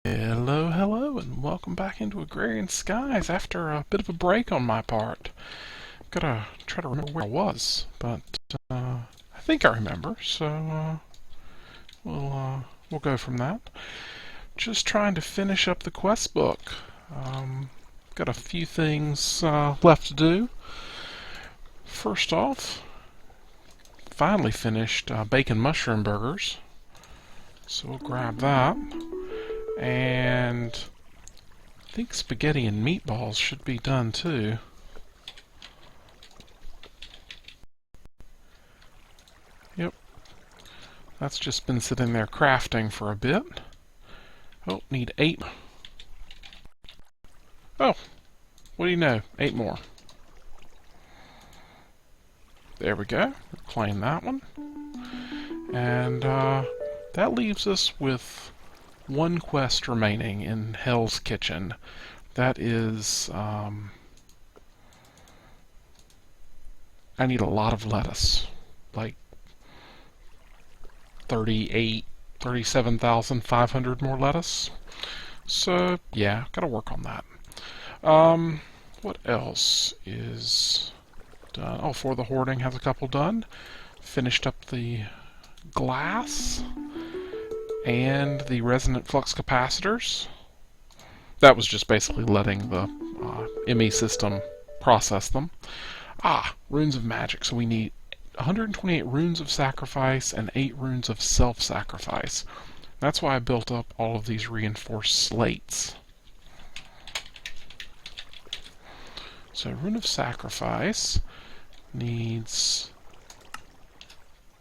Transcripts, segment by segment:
Hello, hello, and welcome back into Agrarian Skies after a bit of a break on my part. Gotta try to remember where I was, but I think I remember, so we'll go from that. Just trying to finish up the quest book. Got a few things left to do. First off, finally finished bacon mushroom burgers, so we'll grab that. And I think spaghetti and meatballs should be done too. Yep, that's just been sitting there crafting for a bit. Oh, need 8. Oh, what do you know? 8 more. There we go. Claim that one. And that leaves us with one quest remaining in Hell's Kitchen. That is, I need a lot of lettuce. Like 37,500 more lettuce. So, yeah, gotta work on that. What else is done? Oh, For the Hoarding has a couple done. Finished up the glass and the resonant flux capacitors. That was just basically letting the ME system process them. Runes of magic. So we need 128 runes of sacrifice and 8 runes of self-sacrifice. That's why I built up all of these reinforced slates. So rune of sacrifice needs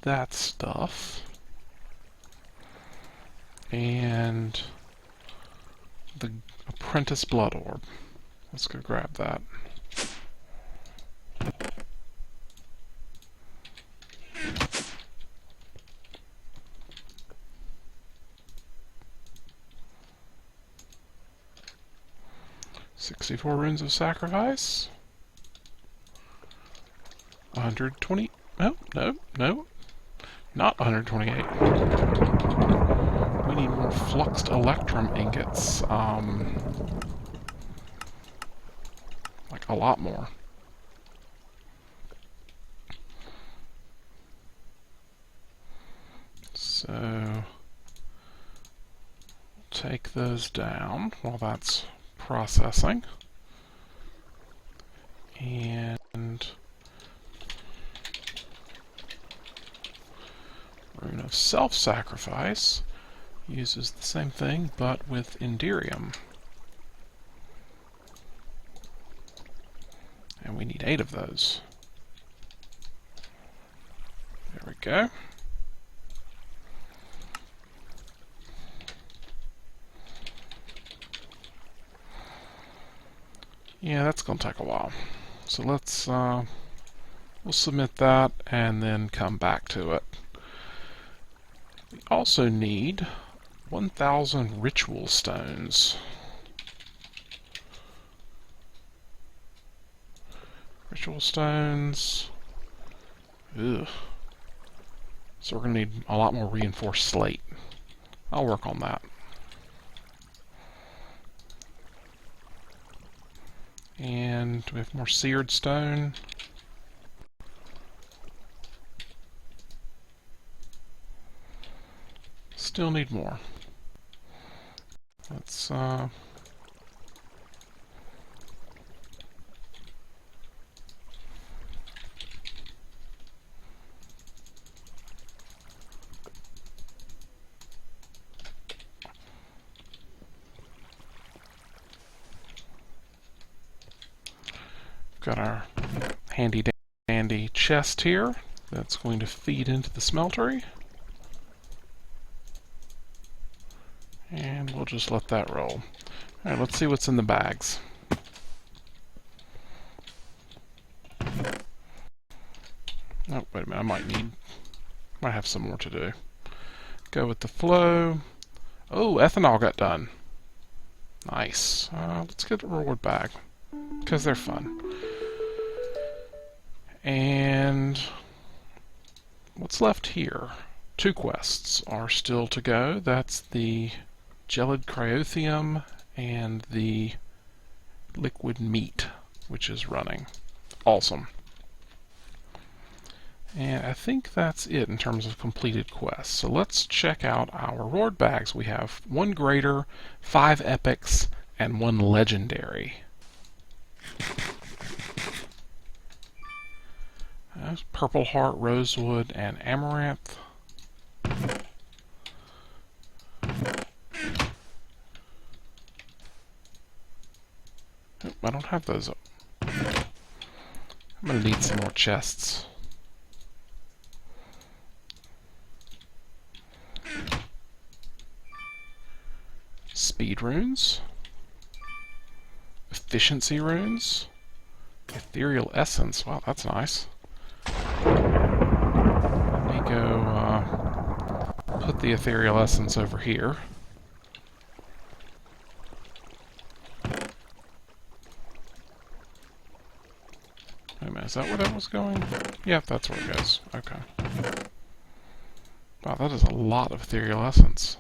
that stuff. And the apprentice blood orb. Let's go grab that. $64 runes of sacrifice. 120. No, not 128. We need more fluxed electrum ingots. Like a lot more. So take those down while that's processing. And rune of self-sacrifice uses the same thing, but with Enderium. And we need 8 of those. There we go. Yeah, that's going to take a while. So let's, we'll submit that and then come back to it. We also need 1,000 ritual stones. Ritual stones. Ugh. So we're going to need a lot more reinforced slate. I'll work on that. And do we have more seared stone? Still need more. Let's got our handy dandy chest here that's going to feed into the smeltery. And we'll just let that roll. Alright, let's see what's in the bags. Oh, wait a minute, I might have some more to do. Go with the flow. Oh, ethanol got done. Nice. Let's get a reward bag, because they're fun. And what's left here? 2 quests are still to go. That's the gelid cryotheum and the liquid meat, which is running. Awesome. And I think that's it in terms of completed quests. So let's check out our reward bags. We have 1 greater, 5 epics, and 1 legendary. Purple heart, rosewood, and amaranth. I don't have those up. I'm going to need some more chests. Speed runes. Efficiency runes. Ethereal essence. Wow, that's nice. Let me go put the ethereal essence over here. Wait a minute, is that where that was going? Yeah, that's where it goes. Okay. Wow, that is a lot of ethereal essence.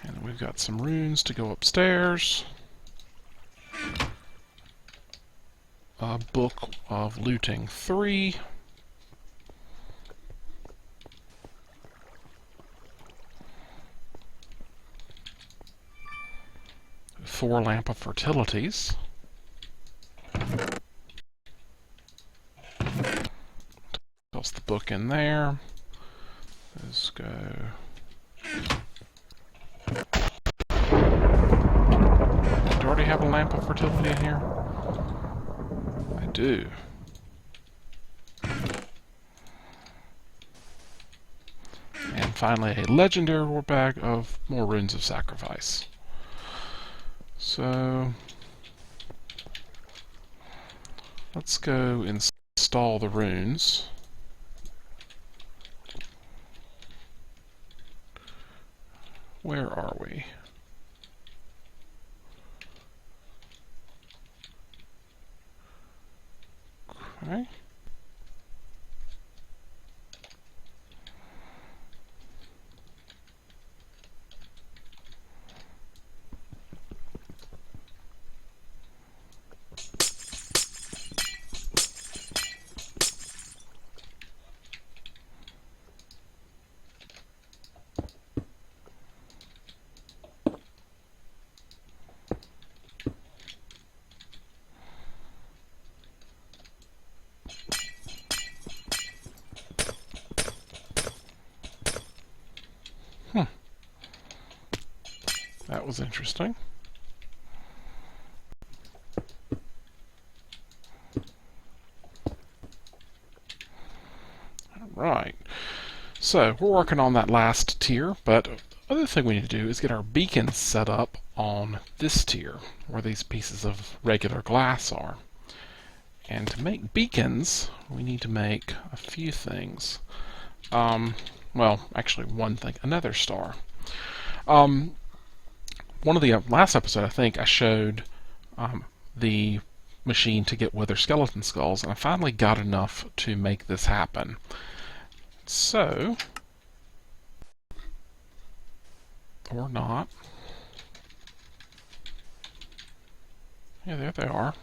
And we've got some runes to go upstairs. Book of Looting 3. Four Lamp of Fertilities. Toss the book in there. Let's go. Do I already have a Lamp of Fertility in here? I do. And finally, a legendary reward bag of more Runes of Sacrifice. So, let's go install the runes. Where are we? Okay. That was interesting. Alright, so we're working on that last tier, but the other thing we need to do is get our beacons set up on this tier, where these pieces of regular glass are. And to make beacons, we need to make a few things. Well, actually one thing, another star. One of the last episode, I think, I showed the machine to get wither skeleton skulls, and I finally got enough to make this happen. So, or not. Yeah, there they are.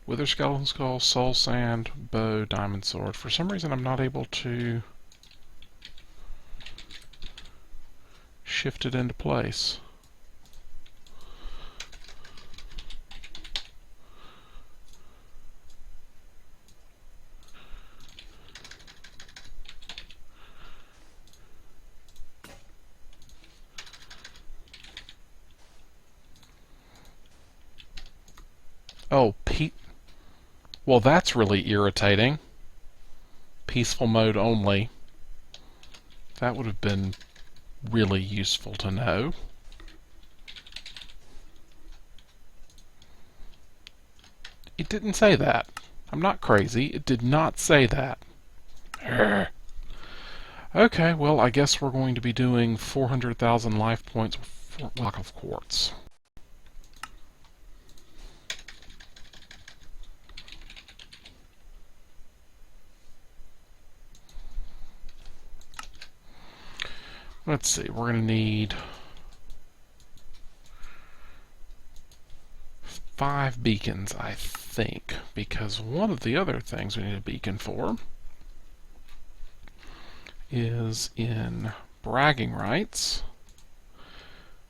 Wither skeleton skull, soul sand, bow, diamond sword. For some reason I'm not able to shift it into place. Oh, well, that's really irritating. Peaceful mode only. That would have been really useful to know. It didn't say that. I'm not crazy. It did not say that. Okay, well, I guess we're going to be doing 400,000 life points for block of quartz. Let's see, we're going to need 5 beacons, I think, because one of the other things we need a beacon for is in bragging rights.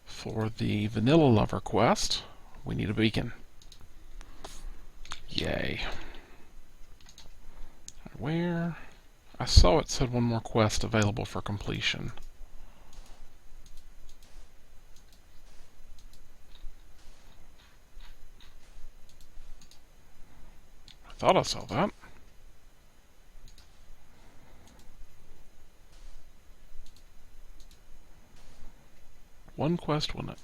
For the Vanilla Lover quest, we need a beacon. Yay. Where? I saw it said one more quest available for completion. I thought I saw that. One quest, wasn't it?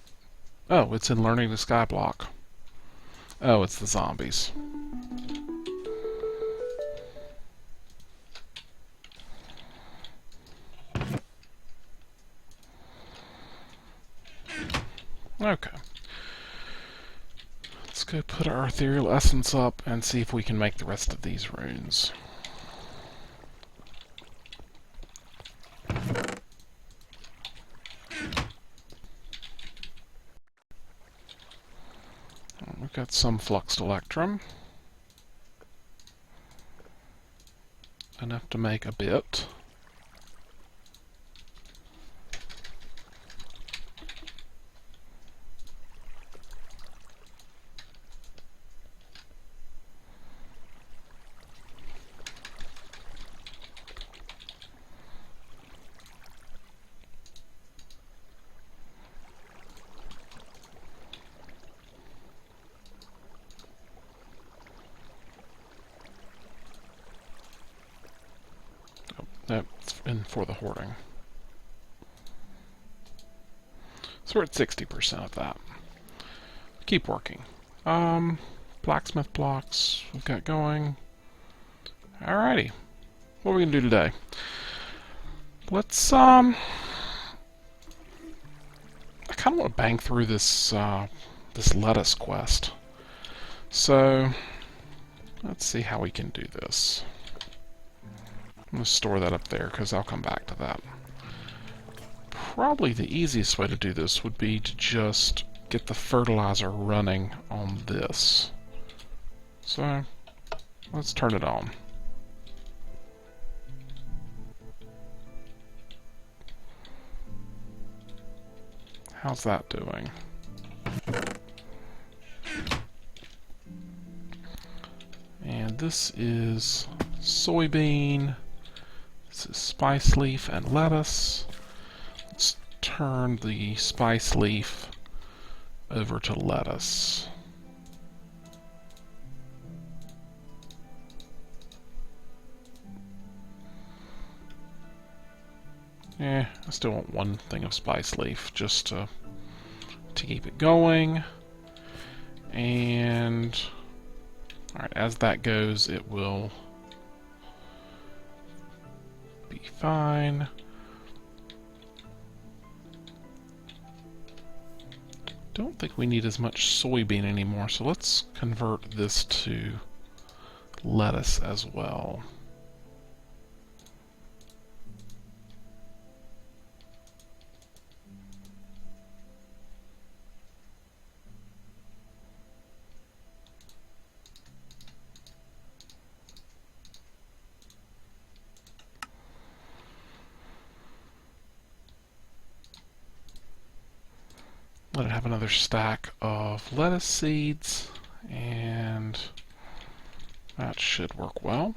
Oh, it's in learning the skyblock. Oh, it's the zombies. Okay. Let's go put our ethereal essence up and see if we can make the rest of these runes. We've got some fluxed electrum. Enough to make a bit. That's in For the Hoarding. So we're at 60% of that. Keep working. Blacksmith blocks we've got going. Alrighty. What are we gonna do today? Let's I kinda wanna bang through this this lettuce quest. So let's see how we can do this. I'm going to store that up there because I'll come back to that. Probably the easiest way to do this would be to just get the fertilizer running on this. So let's turn it on. How's that doing? And this is soybean. This is spice leaf and lettuce. Let's turn the spice leaf over to lettuce. I still want one thing of spice leaf just to keep it going. And alright, as that goes, it will be fine. Don't think we need as much soybean anymore, so let's convert this to lettuce as well. Let it have another stack of lettuce seeds, and that should work well.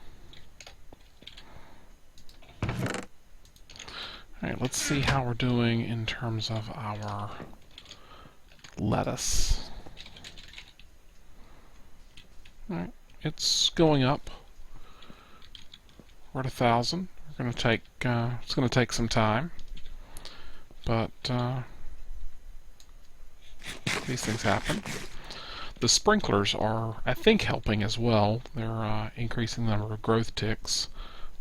Alright, let's see how we're doing in terms of our lettuce. Alright, it's going up. We're at 1,000. We're going to take, it's going to take some time, but these things happen. The sprinklers are, I think, helping as well. They're increasing the number of growth ticks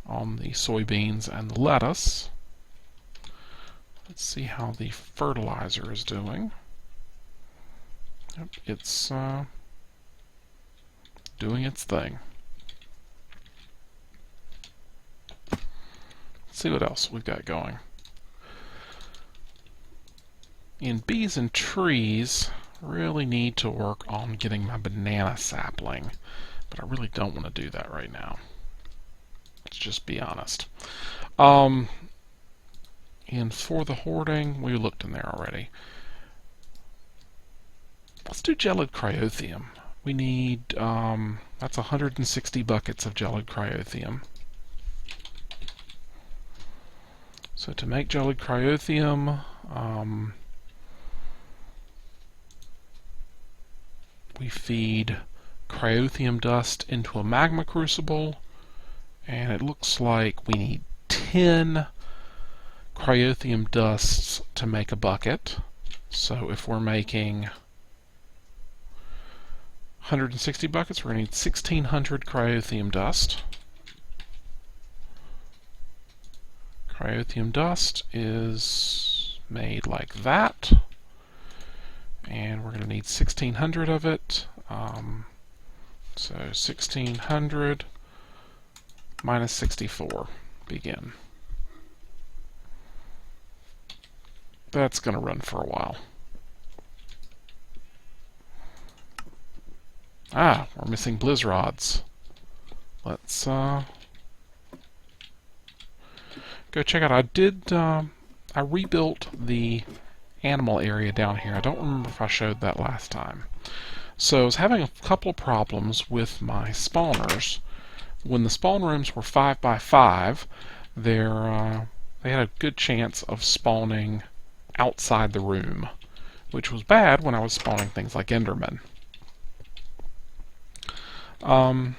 on the soybeans and the lettuce. Let's see how the fertilizer is doing. Yep, it's doing its thing. Let's see what else we've got going. In bees and trees, really need to work on getting my banana sapling, but I really don't want to do that right now. Let's just be honest. And for the hoarding, we looked in there already. Let's do gelid cryotheum. We need, that's 160 buckets of gelid cryotheum. So to make gelid cryotheum, we feed cryotheum dust into a magma crucible, and it looks like we need 10 cryotheum dusts to make a bucket. So if we're making 160 buckets, we're going to need 1,600 cryotheum dust. Cryotheum dust is made like that, and we're going to need 1,600 of it. So 1,600 minus 64, begin. That's going to run for a while. Ah, we're missing blizz rods. Let's go check out. I rebuilt the animal area down here. I don't remember if I showed that last time. So I was having a couple of problems with my spawners. When the spawn rooms were 5 by 5, they had a good chance of spawning outside the room, which was bad when I was spawning things like Endermen. Alright,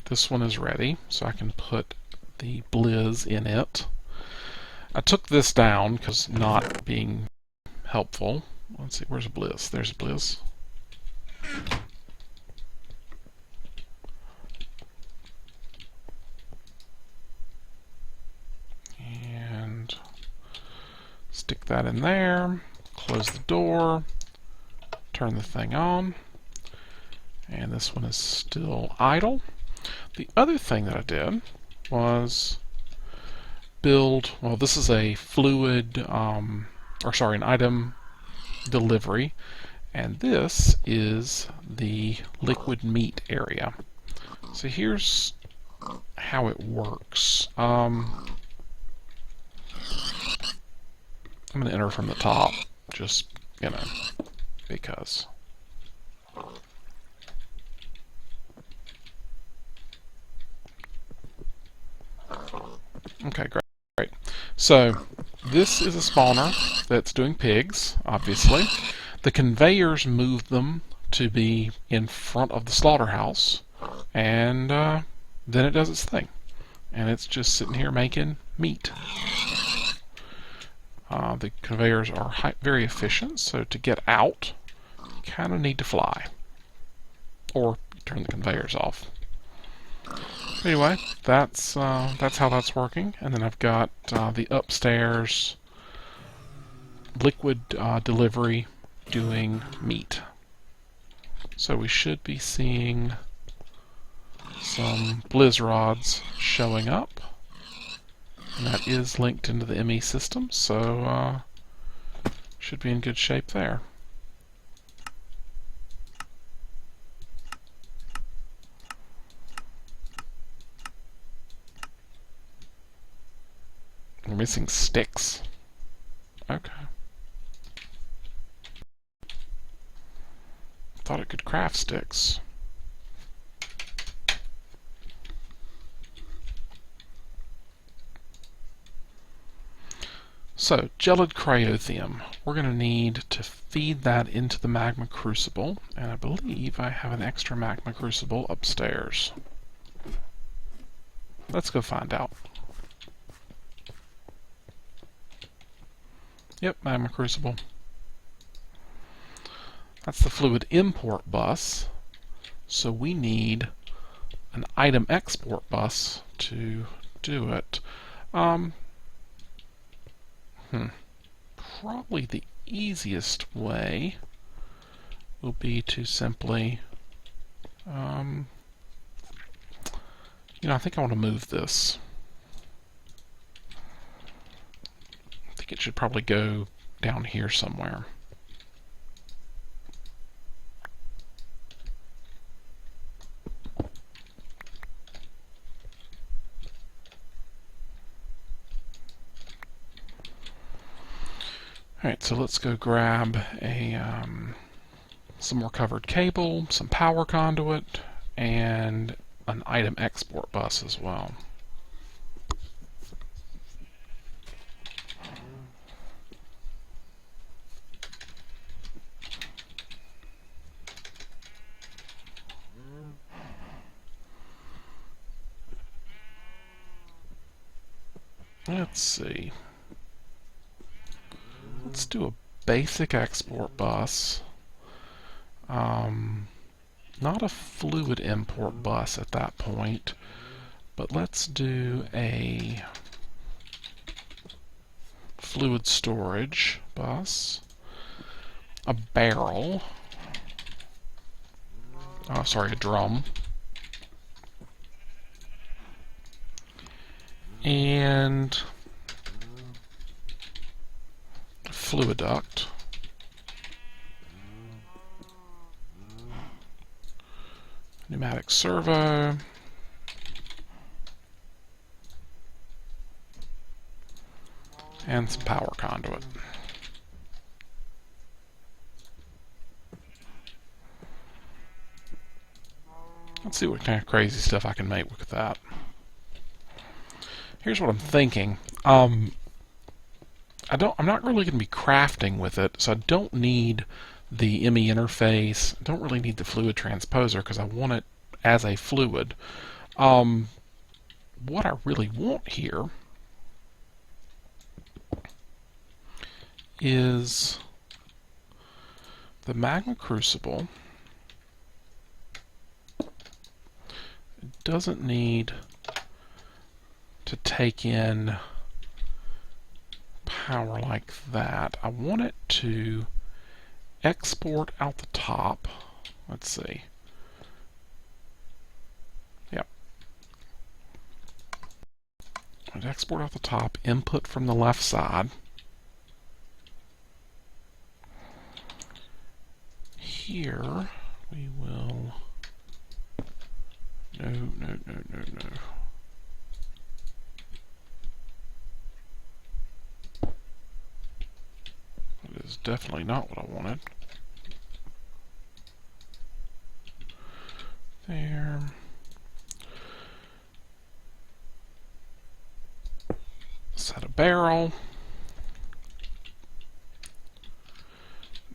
this one is ready, so I can put the blizz in it. I took this down because not being helpful. Let's see, where's blizz? There's blizz. And stick that in there, close the door, turn the thing on, and this one is still idle. The other thing that I did was build, well, this is a fluid, an item delivery, and this is the liquid meat area. So here's how it works. I'm going to enter from the top, just, because. Okay, great. So this is a spawner that's doing pigs, obviously. The conveyors move them to be in front of the slaughterhouse, and then it does its thing. And it's just sitting here making meat. The conveyors are very efficient, so to get out, you kind of need to fly. Or turn the conveyors off. Anyway, that's how that's working. And then I've got the upstairs liquid delivery doing meat. So we should be seeing some blizz rods showing up. And that is linked into the ME system, so should be in good shape there. We're missing sticks. Okay. Thought it could craft sticks. So, gelid cryotheum. We're going to need to feed that into the magma crucible, and I believe I have an extra magma crucible upstairs. Let's go find out. Yep, magma crucible. That's the fluid import bus, so we need an item export bus to do it. Probably the easiest way will be to simply, I think I want to move this. I think it should probably go down here somewhere. Alright, so let's go grab some more covered cable, some power conduit, and an item export bus as well. Let's see. Let's do a basic export bus. Not a fluid import bus at that point, but let's do a fluid storage bus, a barrel, a drum, and fluid duct, pneumatic servo, and some power conduit. Let's see what kind of crazy stuff I can make with that. Here's what I'm thinking. I'm not really going to be crafting with it, so I don't need the ME interface. I don't really need the fluid transposer because I want it as a fluid. What I really want here is the magma crucible. It doesn't need to take in power like that. I want it to export out the top. Let's see. Yep. I'd export out the top, input from the left side. Here we will... No. That is definitely not what I wanted. There. Set a barrel.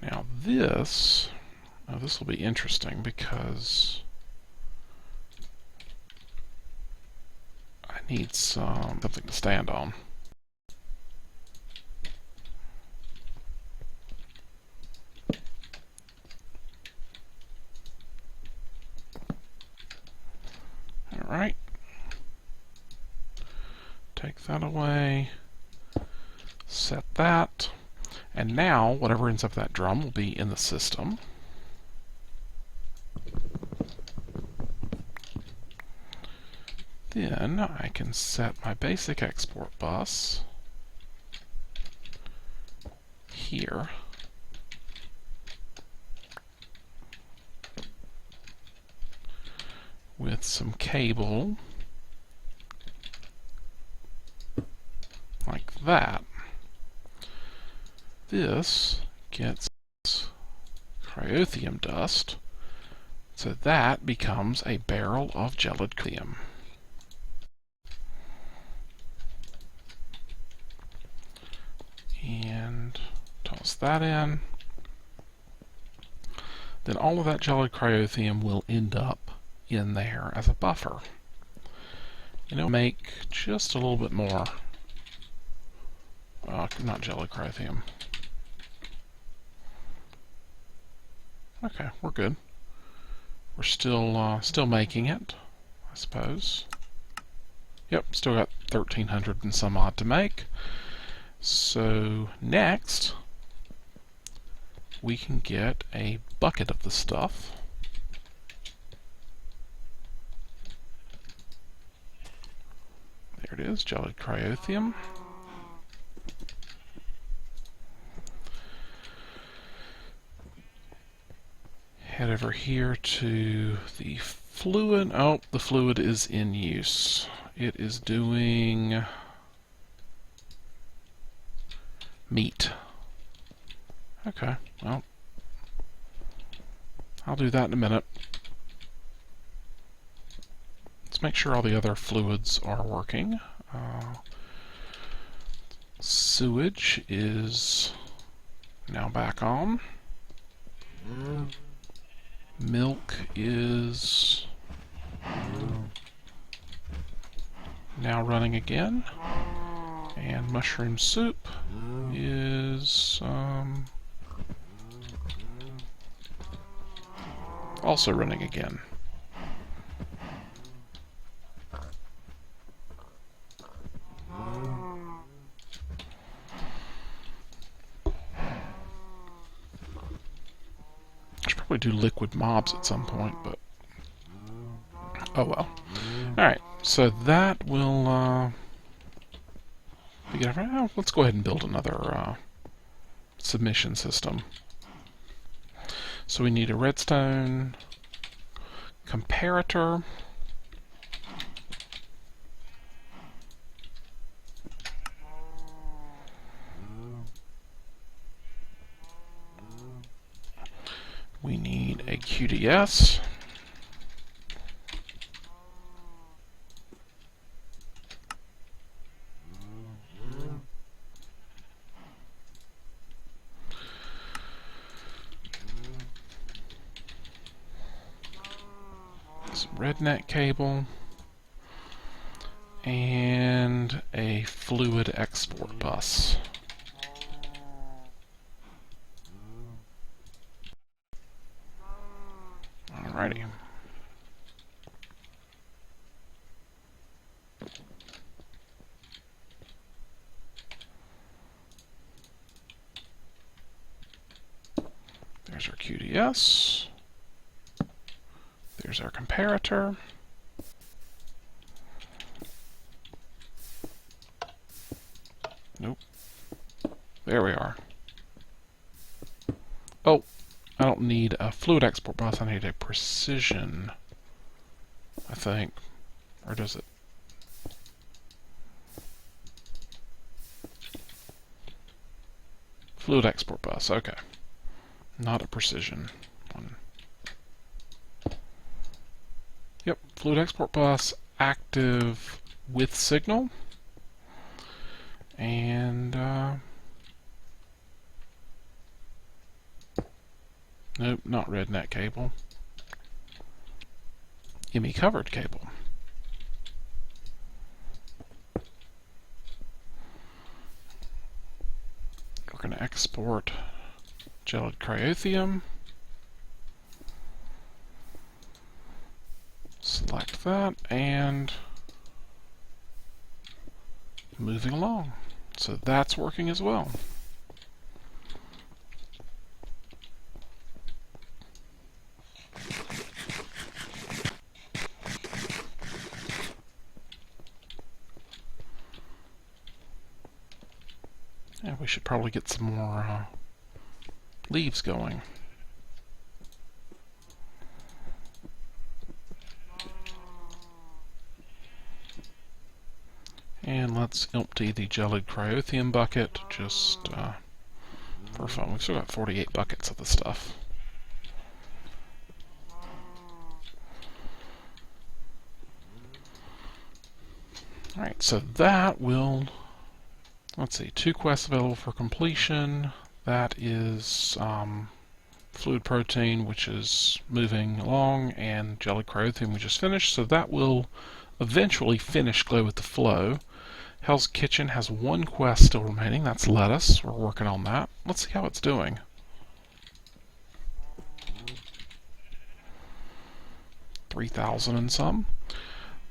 Now this will be interesting because I need something to stand on. Alright. Take that away. Set that. And now, whatever ends up that drum will be in the system. Then I can set my basic export bus here. With some cable like that. This gets cryothium dust, so that becomes a barrel of gelid cryothium. And toss that in. Then all of that gelid cryothium will end up in there as a buffer. Make just a little bit more. Not gelid cryothium. Okay, we're good. We're still making it, I suppose. Yep, still got 1,300 and some odd to make. So next, we can get a bucket of the stuff. There it is, gelid cryotheum. Head over here to the fluid. Oh, the fluid is in use. It is doing meat. Okay, well, I'll do that in a minute. Let's make sure all the other fluids are working. Sewage is now back on. Milk is now running again. And mushroom soup is also running again. I should probably do liquid mobs at some point, but oh well. Alright, so that will be good. Oh, let's go ahead and build another submission system. So we need a redstone comparator. We need a QDS. Some rednet cable. And a fluid export bus. Alrighty. There's our QDS. There's our comparator. Nope. There we are. Oh, I don't need a fluid export bus. I need a precision, I think. Or does it? Fluid export bus, okay. Not a precision one. Yep, fluid export bus active with signal. And nope, not rednet cable. ME covered cable. We're going to export gelid cryotheum. Select that and moving along. So that's working as well. And we should probably get some more leaves going. And let's empty the gelid cryotheum bucket just for fun. We've still got 48 buckets of the stuff. Alright, so that will, let's see, 2 quests available for completion. That is fluid protein, which is moving along, and gelid cryotheum we just finished. So that will eventually finish Glow with the Flow. Hell's Kitchen has 1 quest still remaining. That's lettuce. We're working on that. Let's see how it's doing. $3,000 and some.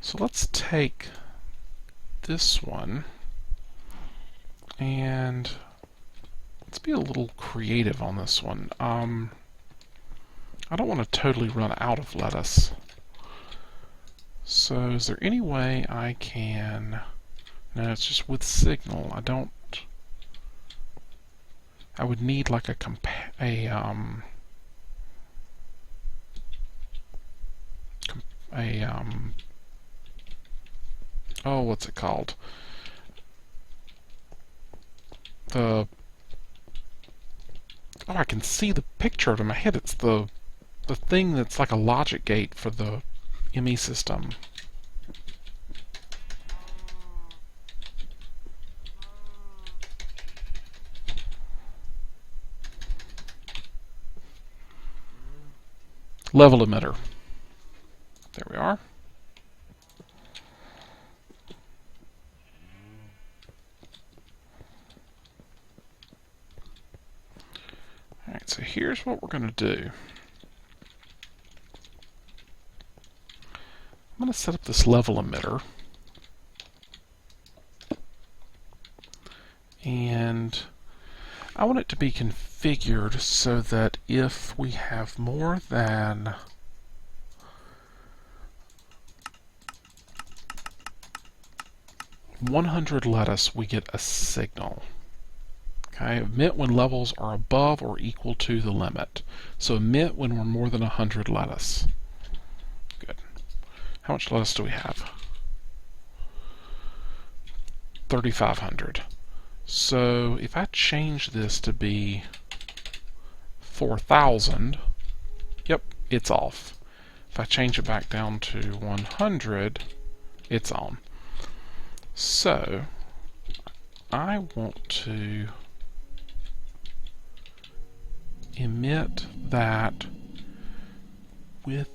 So let's take this one. And let's be a little creative on this one. I don't want to totally run out of lettuce. So is there any way I can... No, it's just with signal. I would need like oh, what's it called? Oh, I can see the picture of it in my head. It's the thing that's like a logic gate for the ME system. Level emitter. There we are. Alright, so here's what we're going to do. I'm going to set up this level emitter. And I want it to be configured so that if we have more than $100 lettuce, we get a signal. Okay, emit when levels are above or equal to the limit. So emit when we're more than 100 lettuce. Good. How much lettuce do we have? 3,500. So if I change this to be 4,000, yep, it's off. If I change it back down to 100, it's on. So I want to emit that with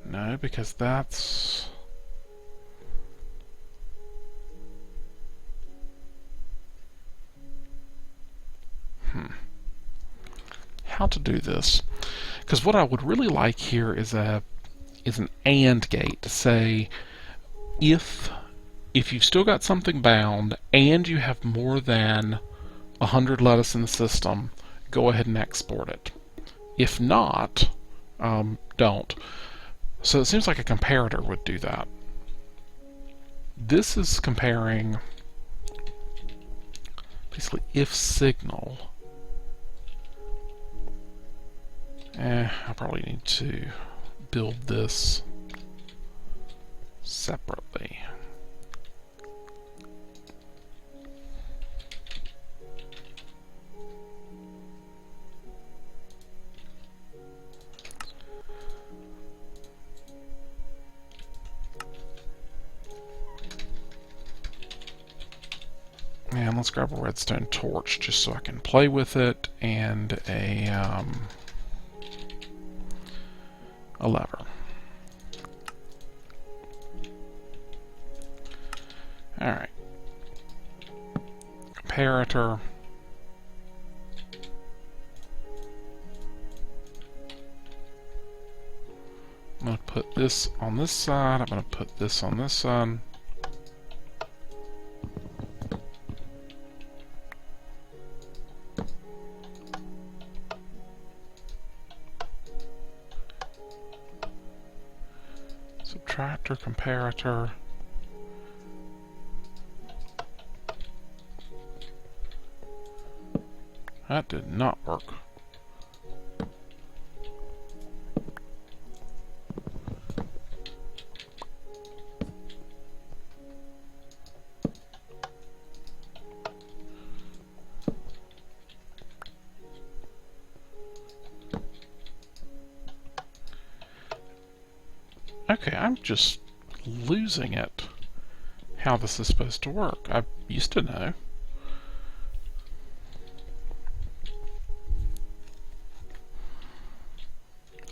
no, because that's how to do this, because what I would really like here is an AND gate to say if you've still got something bound and you have more than 100 lettuce in the system, go ahead and export it. If not, don't. So it seems like a comparator would do that. This is comparing basically if signal. I probably need to build this separately. And let's grab a redstone torch just so I can play with it, and a lever. Alright. Comparator. I'm going to put this on this side. I'm going to put this on this side. Subtractor, comparator. That did not work. Okay, I'm just losing it. How this is supposed to work. I used to know.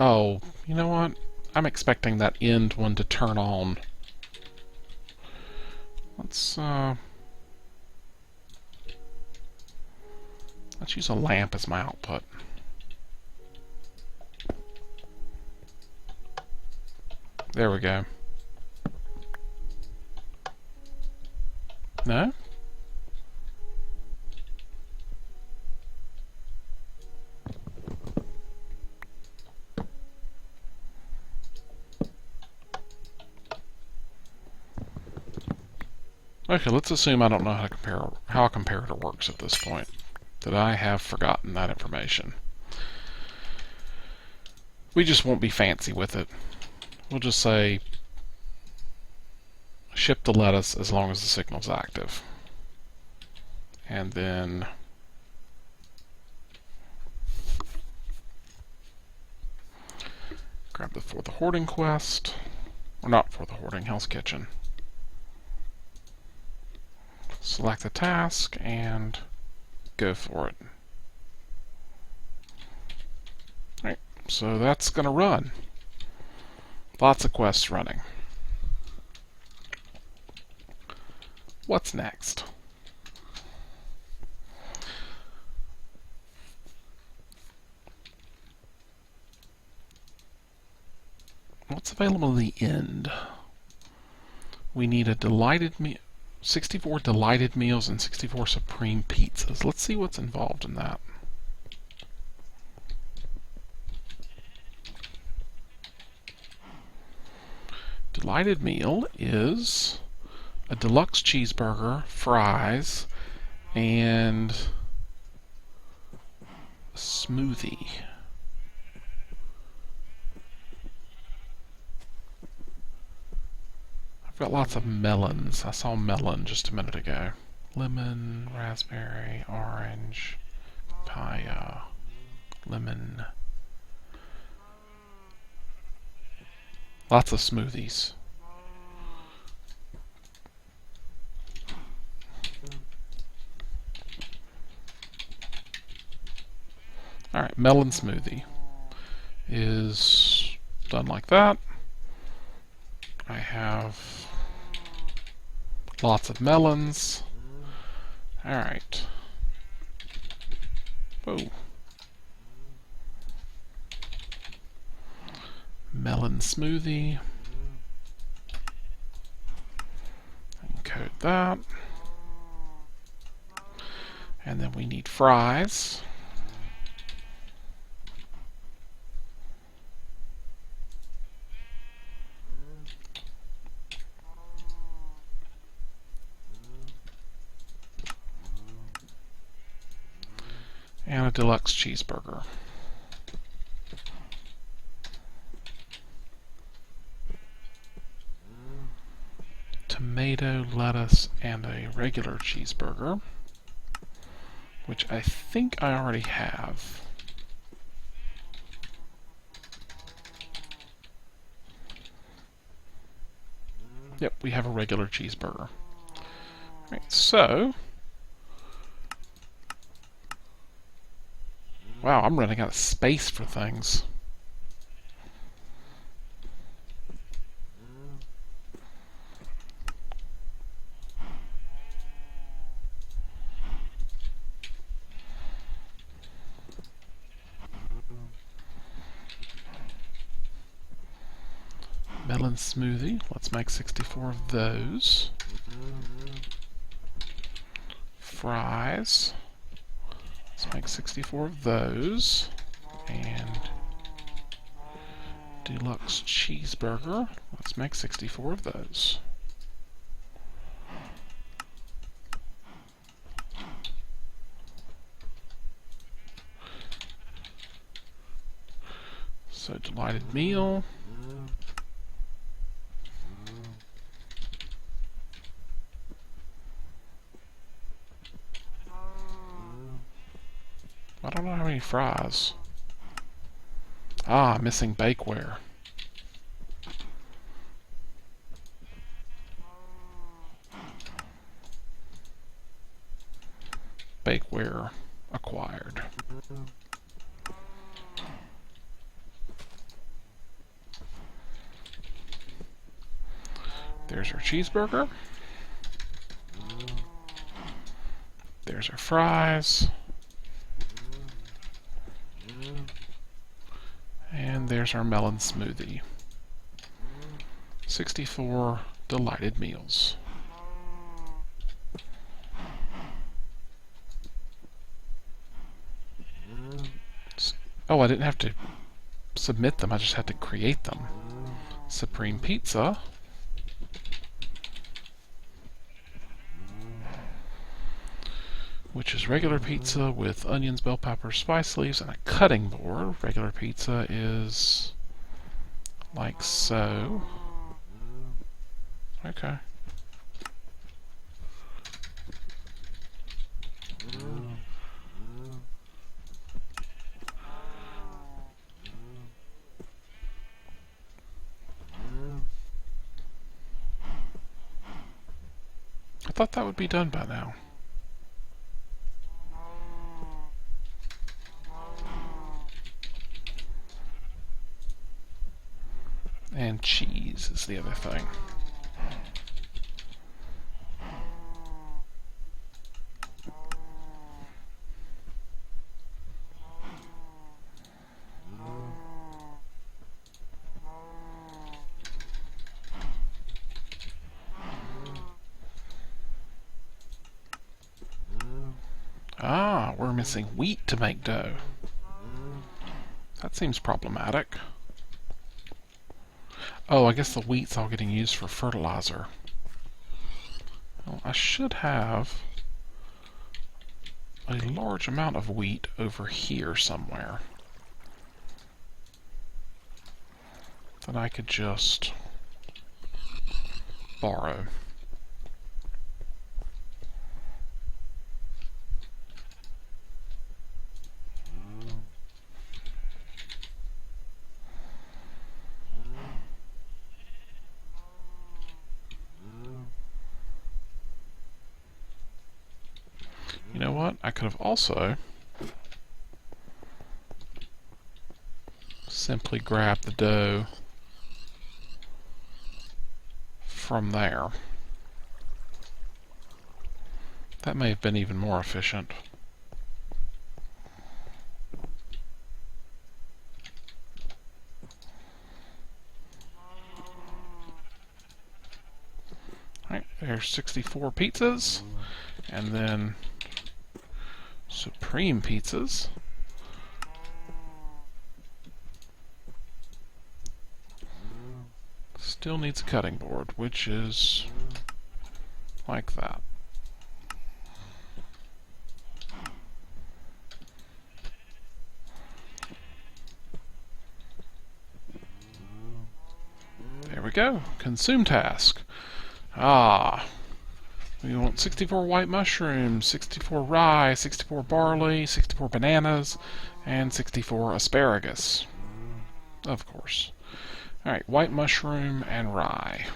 Oh, you know what? I'm expecting that end one to turn on. Let's use a lamp as my output. There we go. No? Okay, let's assume I don't know how a comparator works at this point. That I have forgotten that information. We just won't be fancy with it. We'll just say ship the lettuce as long as the signal's active. And then grab the For the Hoarding quest. Or not For the Hoarding, Hell's Kitchen. Select the task and go for it. Alright, so that's going to run. Lots of quests running. What's next? What's available at the end? We need a delighted meal, 64 delighted meals and 64 supreme pizzas. Let's see what's involved in that. Delighted meal is a deluxe cheeseburger, fries, and a smoothie. I've got lots of melons. I saw melon just a minute ago. Lemon, raspberry, orange, papaya, lemon. Lots of smoothies. Alright, melon smoothie is done like that. I have lots of melons. Alright. Whoa. Melon smoothie. Encode that. And then we need fries. And a deluxe cheeseburger. Tomato, lettuce, and a regular cheeseburger, which I think I already have. Yep, we have a regular cheeseburger. Right, so wow, I'm running out of space for things. Melon smoothie. Let's make 64 of those. Fries. Let's make 64 of those. And deluxe cheeseburger. Let's make 64 of those. So delighted meal. I don't know how many fries. Ah, missing bakeware. Bakeware acquired. There's our cheeseburger. There's our fries. And there's our melon smoothie. 64 delighted meals. Oh, I didn't have to submit them, I just had to create them. Supreme Pizza. Which is regular pizza with onions, bell peppers, spice leaves, and a cutting board. Regular pizza is like so. Okay. I thought that would be done by now. And cheese is the other thing. Ah, we're missing wheat to make dough. That seems problematic. Oh, I guess the wheat's all getting used for fertilizer. Well, I should have a large amount of wheat over here somewhere that I could just borrow. You know what? I could have also simply grabbed the dough from there. That may have been even more efficient. Alright, there's 64 pizzas, and then Supreme Pizzas. Still needs a cutting board, which is like that. There we go. Consume task. Ah, we want 64 white mushrooms, 64 rye, 64 barley, 64 bananas, and 64 asparagus. Of course. Alright, white mushroom and rye.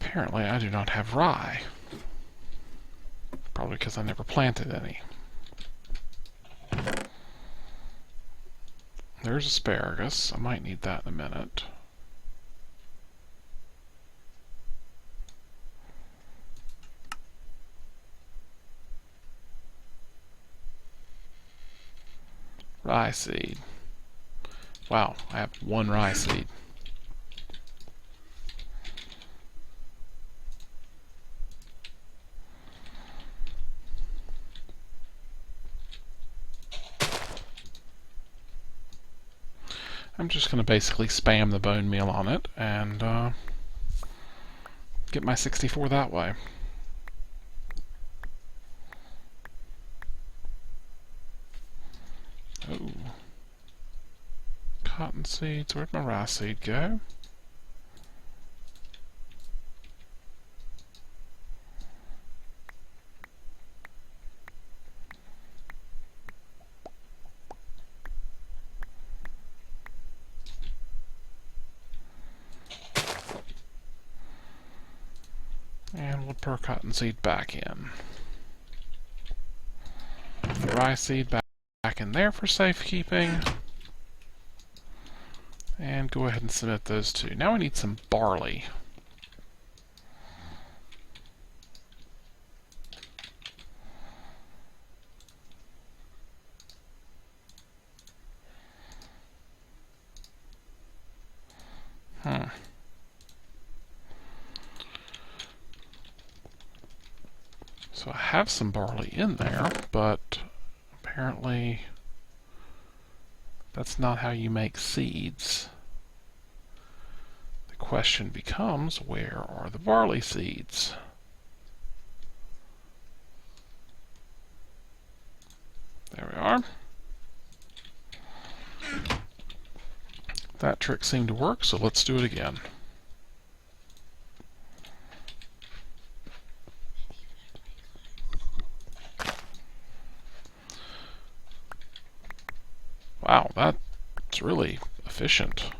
Apparently I do not have rye. Probably because I never planted any. There's asparagus. I might need that in a minute. Rye seed. Wow, I have one rye seed. I'm just going to basically spam the bone meal on it and get my 64 that way. Oh. Cotton seeds. Where'd my rye seed go? And we'll put our cotton seed back in. The rye seed back in there for safekeeping. And go ahead and submit those two. Now we need some barley. Hmm. So I have some barley in there, but apparently that's not how you make seeds. The question becomes, where are the barley seeds? There we are. That trick seemed to work, so let's do it again. Wow, that's really efficient.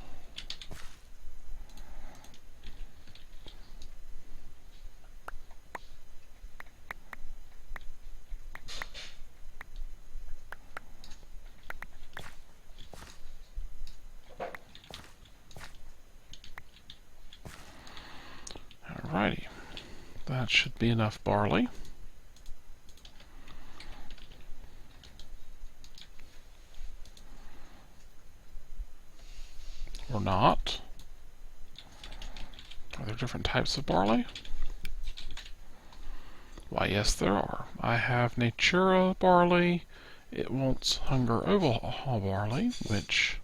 Alrighty, that should be enough barley. Or not. Are there different types of barley? Why, yes, there are. I have Natura barley. It wants Hunger Overhaul barley, which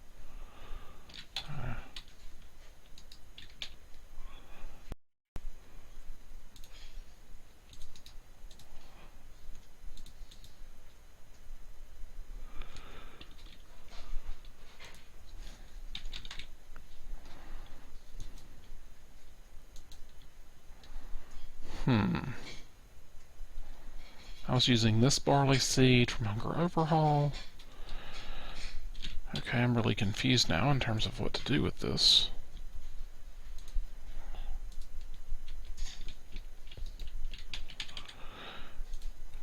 I was using this barley seed from Hunger Overhaul. Okay, I'm really confused now in terms of what to do with this.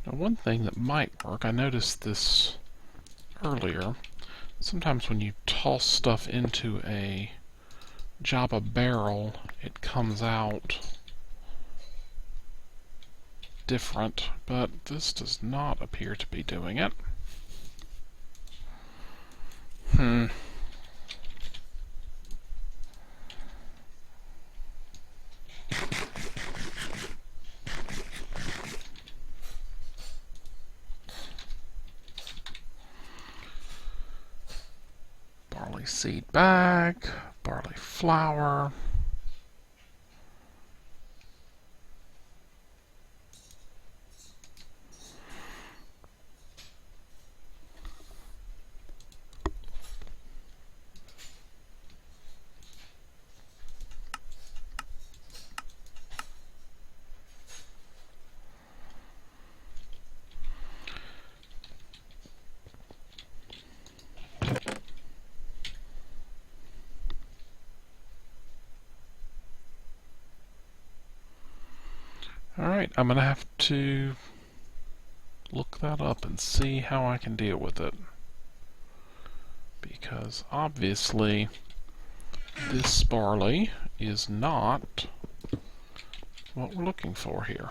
Now, one thing that might work, I noticed this earlier, sometimes when you toss stuff into a Java barrel, it comes out different, but this does not appear to be doing it. Barley seed bag, barley flour. Alright, I'm going to have to look that up and see how I can deal with it. Because obviously this barley is not what we're looking for here.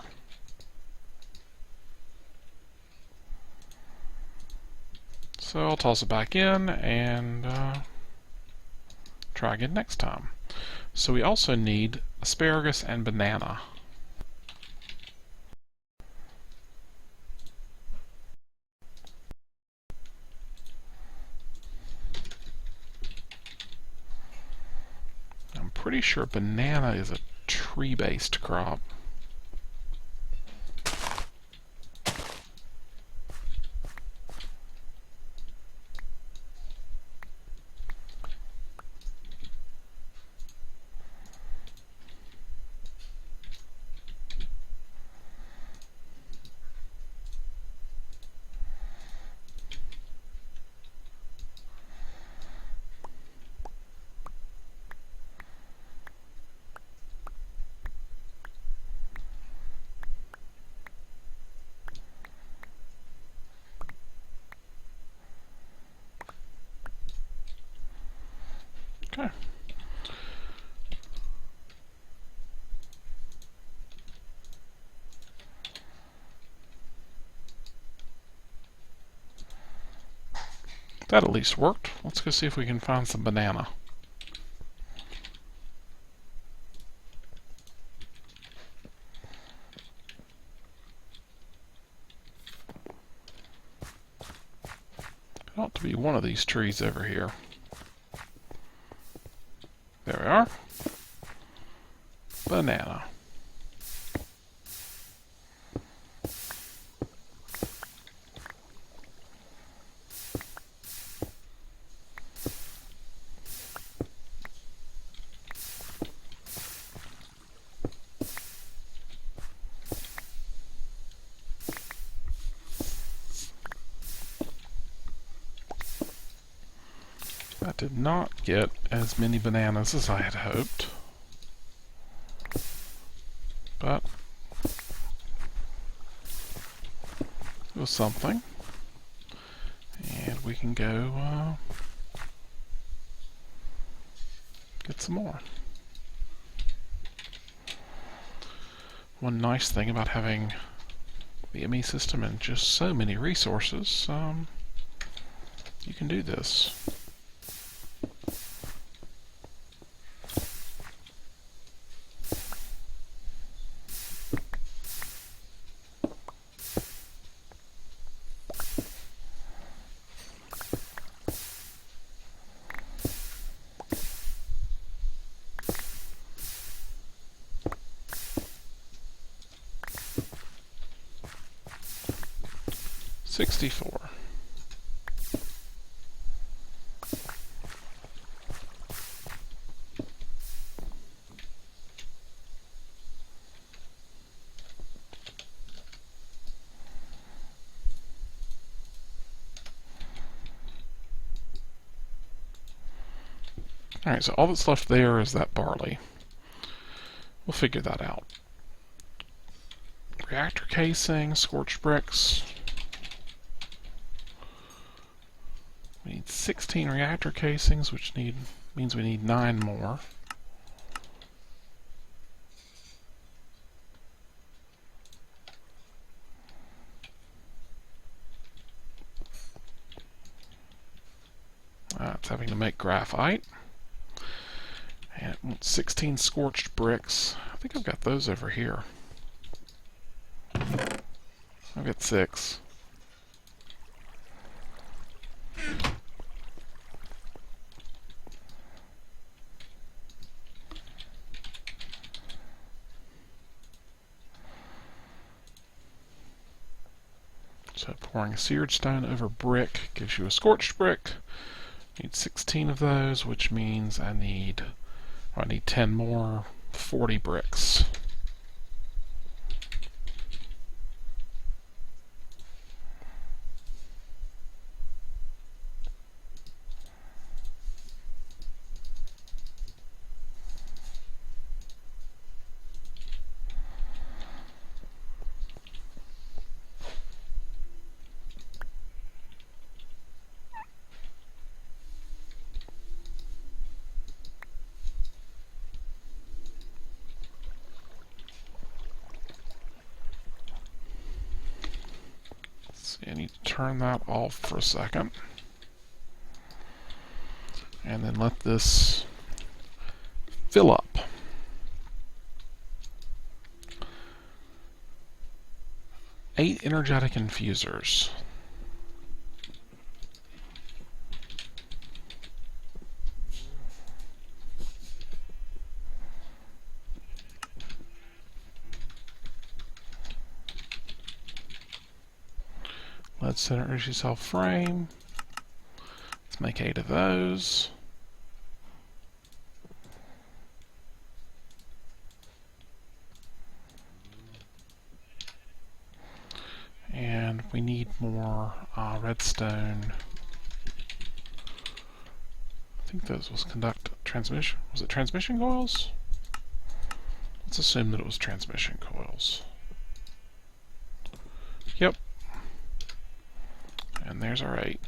So I'll toss it back in and try again next time. So we also need asparagus and banana. I'm pretty sure banana is a tree-based crop. Okay. That at least worked. Let's go see if we can find some banana. It ought to be one of these trees over here. There we are. Banana. I did not get as many bananas as I had hoped, but it was something, and we can go get some more. One nice thing about having the ME system and just so many resources, you can do this. $64. Alright, so all that's left there is that barley. We'll figure that out. Reactor casing, scorched bricks. We need 16 reactor casings, which means we need 9 more. It's having to make graphite. And it wants 16 scorched bricks. I think I've got those over here. I've got 6. So pouring a seared stone over brick gives you a scorched brick. Need 16 of those, which means I need 10 more, 40 bricks. I need to turn that off for a second. And then let this fill up. Eight energetic infusers. Lead energy cell frame. Let's make 8 of those. And we need more redstone. I think those was conduct transmission. Was it transmission coils? Let's assume that it was transmission coils. Yep. And there's our 8.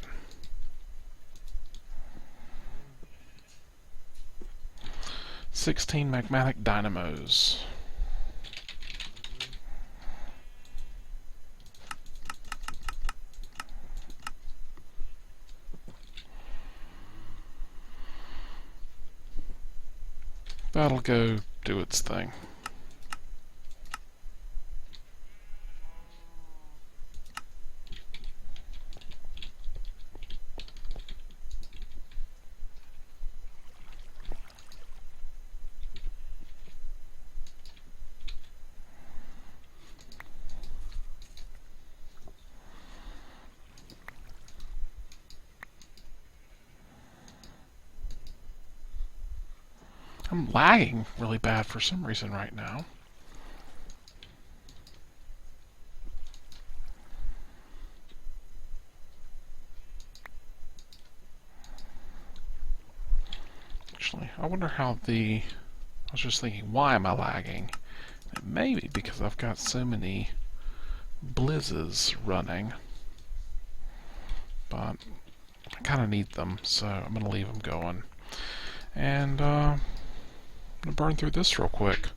"16 magmatic dynamos. That'll go do its thing. I'm lagging really bad for some reason right now. Actually, I wonder how I was just thinking, why am I lagging? It may be because I've got so many blizzes running. But I kind of need them, so I'm going to leave them going. And I'm going to burn through this real quick.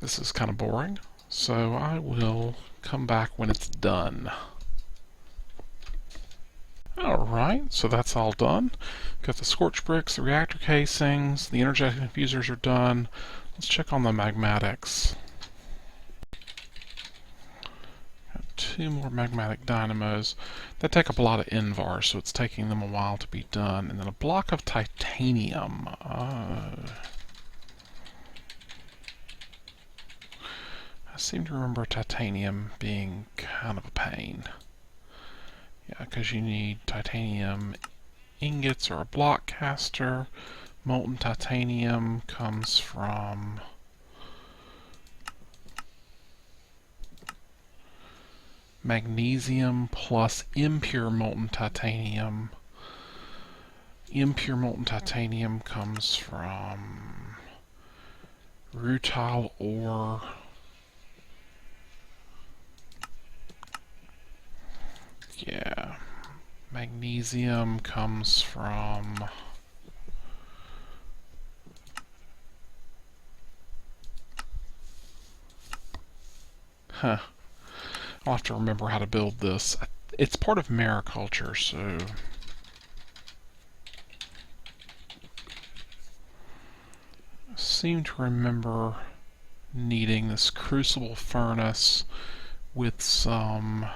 This is kind of boring, so I will come back when it's done. Alright, so that's all done. Got the scorch bricks, the reactor casings, the energetic infusers are done. Let's check on the magmatics. Got 2 more magmatic dynamos. They take up a lot of invar, so it's taking them a while to be done. And then a block of titanium. I seem to remember titanium being kind of a pain. Yeah, because you need titanium ingots or a block caster. Molten titanium comes from magnesium plus impure molten titanium. Impure molten titanium comes from rutile ore. Yeah. Magnesium comes from I'll have to remember how to build this. It's part of mariculture, so I seem to remember needing this crucible furnace with some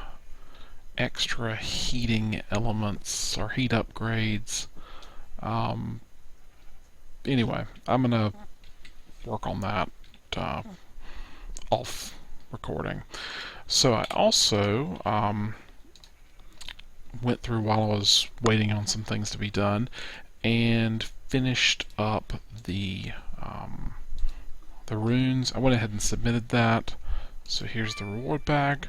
extra heating elements or heat upgrades. Anyway, I'm gonna work on that off recording. So I also went through while I was waiting on some things to be done and finished up the runes. I went ahead and submitted that. So here's the reward bag.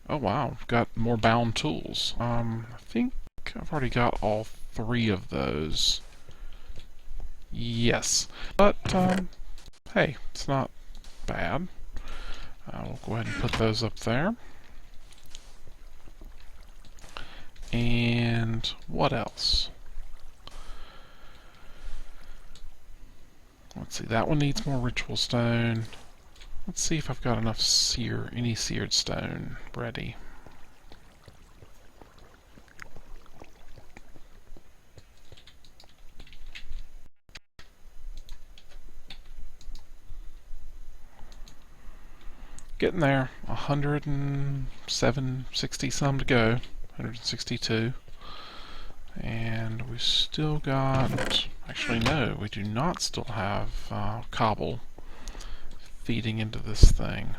Oh wow, I've got more bound tools. I think I've already got all 3 of those. Yes, but hey, it's not bad. We'll go ahead and put those up there. And what else? Let's see, that one needs more ritual stone. Let's see if I've got enough any seared stone ready. Getting there. 160 some to go. 162. And we still got... Actually, no, we do not still have cobble feeding into this thing.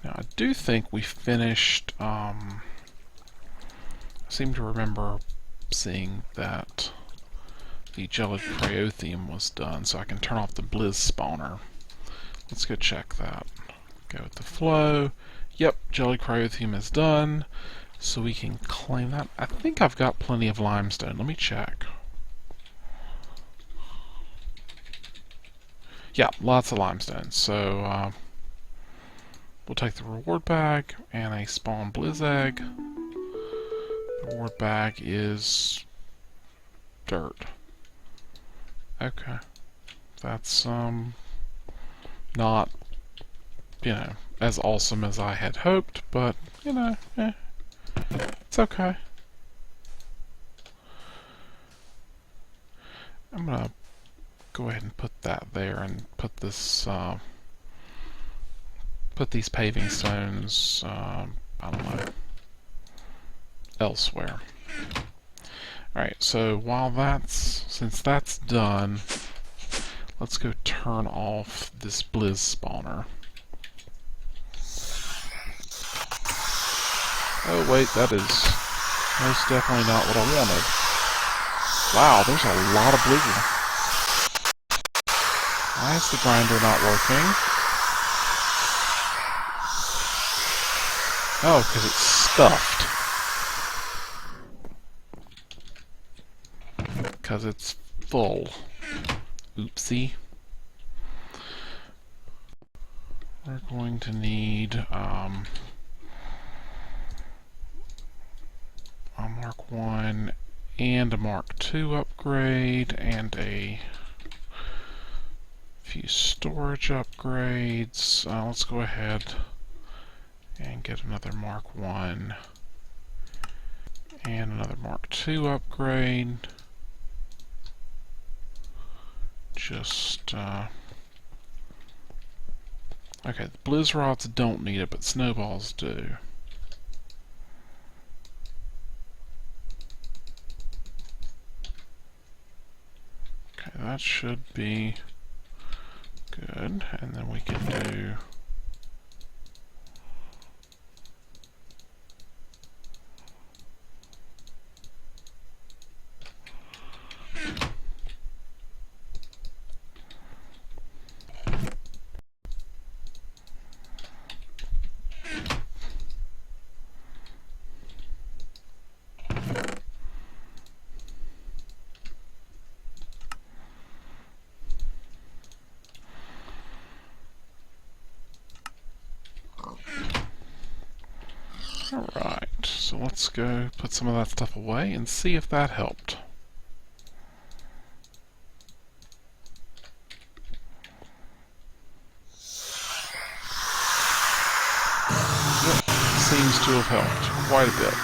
Now, I do think we finished... I seem to remember seeing that the gelid cryothium was done, so I can turn off the blizz spawner. Let's go check that. Go with the flow. Yep, gelid cryothium is done, so we can claim that. I think I've got plenty of limestone. Let me check. Yeah, lots of limestone. So we'll take the reward bag and a spawn blizz egg. The reward bag is dirt. Okay. That's not, as awesome as I had hoped, but it's okay. I'm gonna go ahead and put that there and put this put these paving stones, I don't know, elsewhere. Alright, so since that's done, let's go turn off this blizz spawner. Oh wait, that is most definitely not what I wanted. Wow, there's a lot of blizz. Why is the grinder not working? Oh, because it's stuffed. Because it's full. Oopsie. We're going to need a Mark 1 and a Mark 2 upgrade and a few storage upgrades. Let's go ahead and get another Mark 1 and another Mark 2 upgrade. Just, okay, the blizz rods don't need it, but snowballs do. Okay, that should be good, and then we can do Alright, so let's go put some of that stuff away and see if that helped. Yep, seems to have helped quite a bit.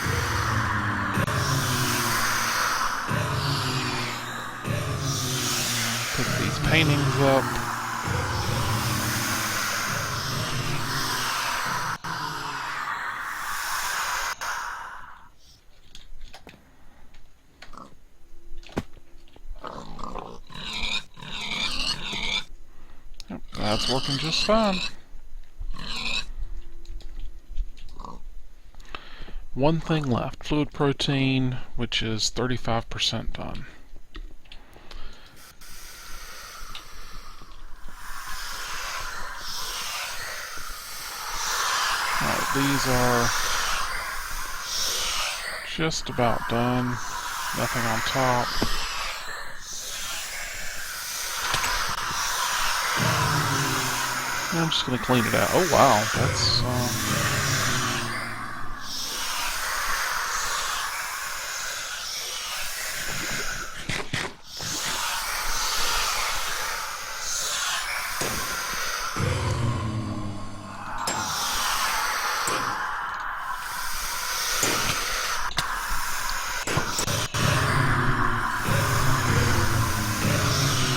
Put these paintings up. That's working just fine. One thing left, fluid protein, which is 35% done. Alright, these are just about done. Nothing on top. I'm just going to clean it out. Oh wow, that's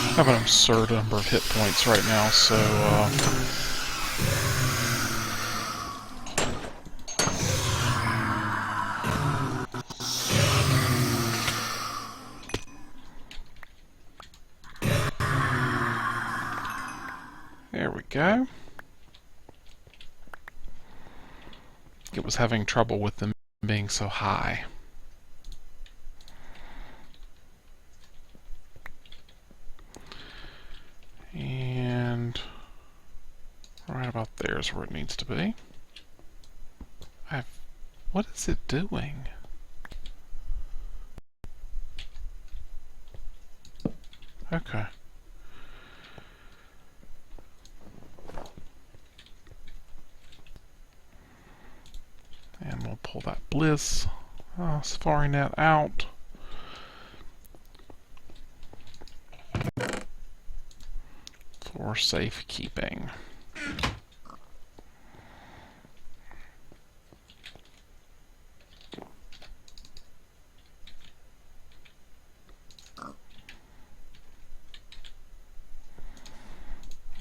I have an absurd number of hit points right now, so there we go. It was having trouble with them being so high. And right about there is where it needs to be. What is it doing? Okay. And we'll pull that bliss safari net out. For safekeeping.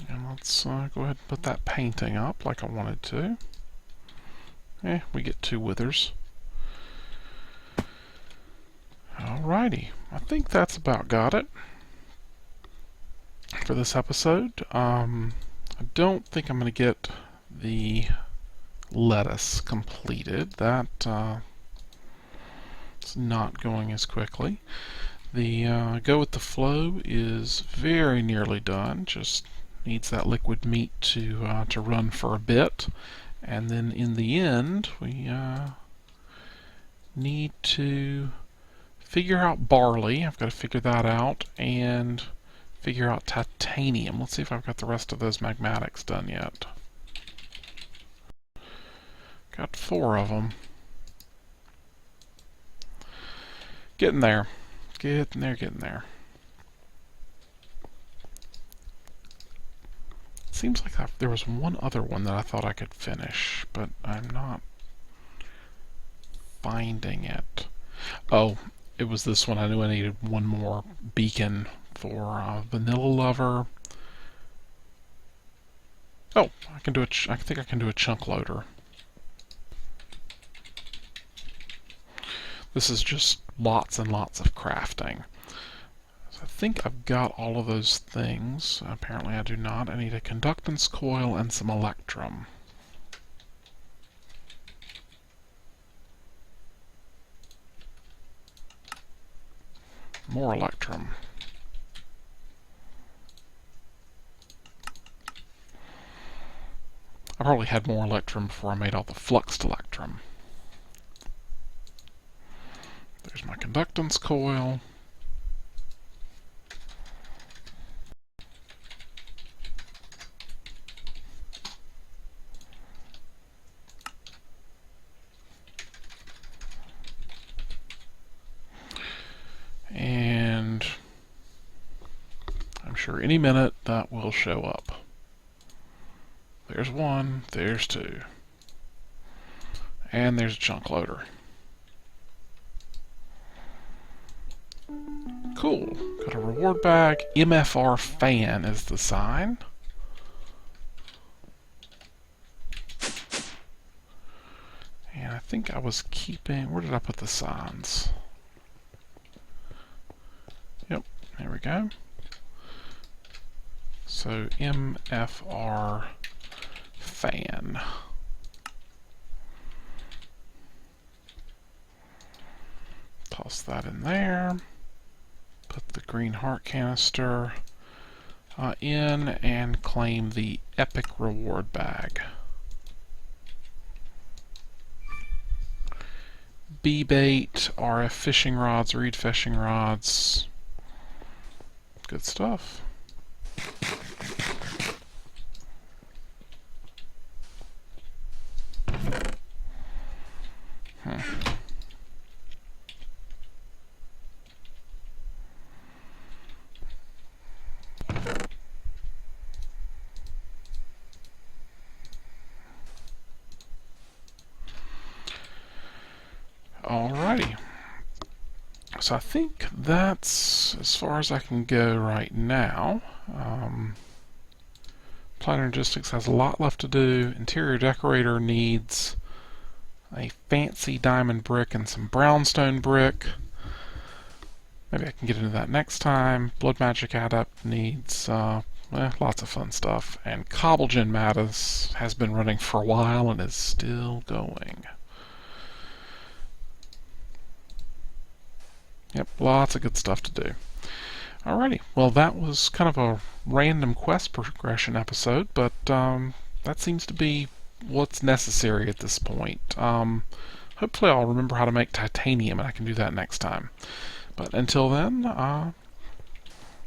And let's go ahead and put that painting up like I wanted to. We get 2 withers. Alrighty, I think that's about got it for this episode. I don't think I'm going to get the lettuce completed. That it's not going as quickly. The go with the flow is very nearly done. Just needs that liquid meat to run for a bit, and then in the end we need to figure out barley. I've got to figure that out, and figure out titanium. Let's see if I've got the rest of those magmatics done yet. Got 4 of them. Getting there. Getting there. Seems like there was one other one that I thought I could finish, but I'm not finding it. Oh, it was this one. I knew I needed one more beacon for Vanilla Lover. Oh, I think I can do a chunk loader. This is just lots and lots of crafting. So I think I've got all of those things. Apparently I do not. I need a conductance coil and some electrum. More electrum. I probably had more electrum before I made all the fluxed electrum. There's my conductance coil. And I'm sure any minute that will show up. There's 1, there's 2. And there's a chunk loader. Cool. Got a reward bag. MFR fan is the sign. And I think I was keeping... Where did I put the signs? Yep, there we go. So MFR fan. Toss that in there. Put the green heart canister in and claim the epic reward bag. B-bait, RF fishing rods, reed fishing rods. Good stuff. Alrighty. So I think that's as far as I can go right now. Planet Logistics has a lot left to do. Interior Decorator needs a fancy diamond brick and some brownstone brick. Maybe I can get into that next time. Blood Magic Adept needs lots of fun stuff. And Cobblegen Mattis has been running for a while and is still going. Yep, lots of good stuff to do. Alrighty, well that was kind of a random quest progression episode, but that seems to be what's necessary at this point. Hopefully I'll remember how to make titanium and I can do that next time. But until then,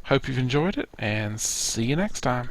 hope you've enjoyed it and see you next time.